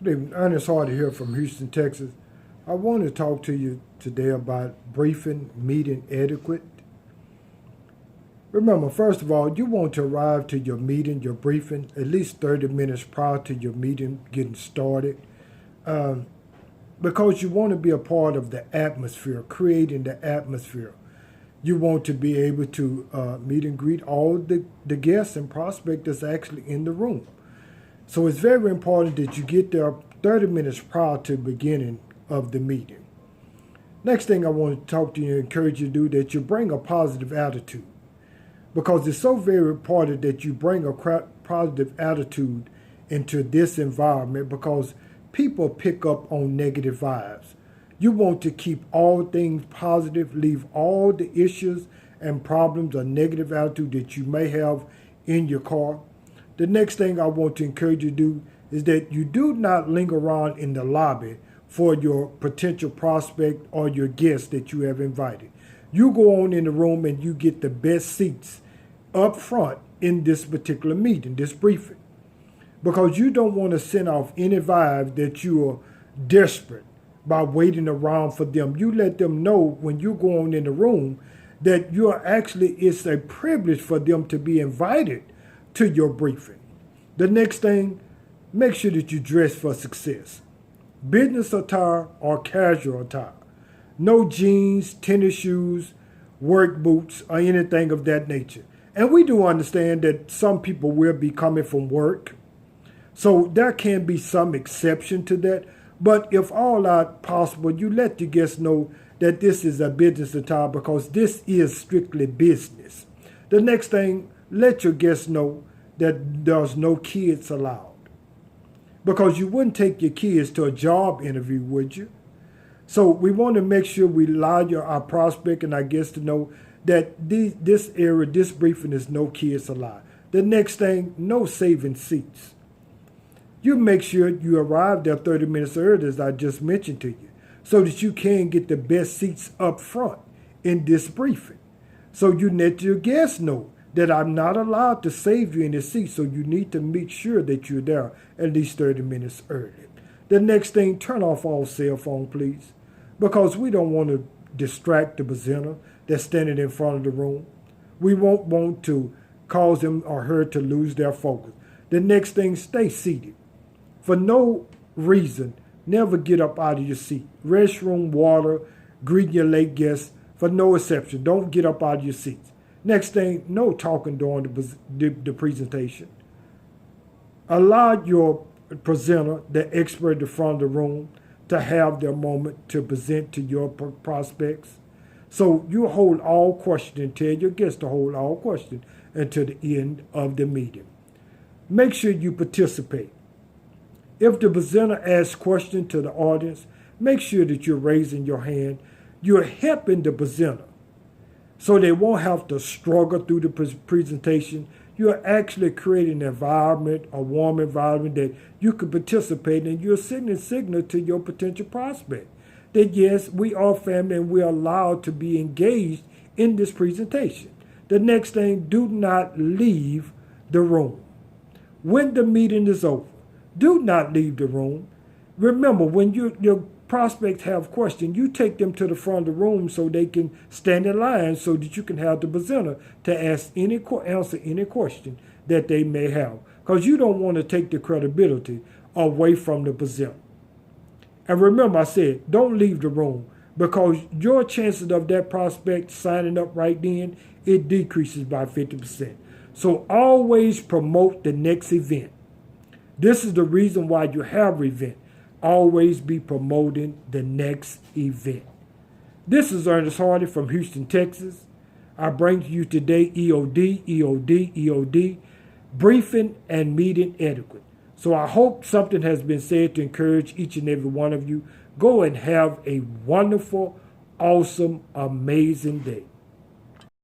Good evening. Ernest Hardy here from Houston, Texas. I want to talk to you today about briefing, meeting etiquette. Remember, first of all, you want to arrive to your meeting, your briefing, at least 30 minutes prior to your meeting getting started, because you want to be a part of the atmosphere, creating the atmosphere. You want to be able to meet and greet all the guests and prospects that's actually in the room. So it's very important that you get there 30 minutes prior to the beginning of the meeting. Next thing I want to talk to you and encourage you to do that you bring a positive attitude, because it's so very important that you bring a positive attitude into this environment, because people pick up on negative vibes. You want to keep all things positive, leave all the issues and problems or negative attitude that you may have in your car. The next thing I want to encourage you to do is that you do not linger around in the lobby for your potential prospect or your guest that you have invited. You go on in the room and you get the best seats up front in this particular meeting, this briefing, because you don't want to send off any vibe that you are desperate by waiting around for them. You let them know when you go on in the room that it's a privilege for them to be invited to your briefing. The next thing, make sure that you dress for success. Business attire or casual attire. No jeans, tennis shoes, work boots, or anything of that nature. And we do understand that some people will be coming from work, so there can be some exception to that. But if all are possible, you let your guests know that this is a business attire, because this is strictly business. The next thing, let your guests know that there's no kids allowed, because you wouldn't take your kids to a job interview, would you? So we want to make sure we allow our prospect and our guests to know that this briefing is no kids allowed. The next thing, no saving seats. You make sure you arrive there 30 minutes early, as I just mentioned to you, so that you can get the best seats up front in this briefing. So you let your guests know that I'm not allowed to save you in the seat, so you need to make sure that you're there at least 30 minutes early. The next thing, turn off all cell phone, please, because we don't want to distract the presenter that's standing in front of the room. We won't want to cause him or her to lose their focus. The next thing, stay seated. For no reason, never get up out of your seat. Restroom, water, greeting your late guests, for no exception. Don't get up out of your seats. Next thing, no talking during the presentation. Allow your presenter, the expert at the front of the room, to have their moment to present to your prospects. So you hold all questions and tell your guests to hold all questions until the end of the meeting. Make sure you participate. If the presenter asks questions to the audience, make sure that you're raising your hand. You're helping the presenter, so they won't have to struggle through the presentation. You're actually creating an environment, a warm environment that you can participate in. You're sending a signal to your potential prospect that yes, we are family and we're allowed to be engaged in this presentation. The next thing, do not leave the room. When the meeting is over, do not leave the room. Remember, when your prospects have questions, you take them to the front of the room so they can stand in line, so that you can have the presenter to answer any question that they may have, because you don't want to take the credibility away from the presenter. And remember, I said, don't leave the room, because your chances of that prospect signing up right then, it decreases by 50%. So always promote the next event. This is the reason why you have an event. Always be promoting the next event. This is Ernest Hardy from Houston, Texas. I bring to you today EOD, briefing and meeting etiquette. So I hope something has been said to encourage each and every one of you. Go and have a wonderful, awesome, amazing day.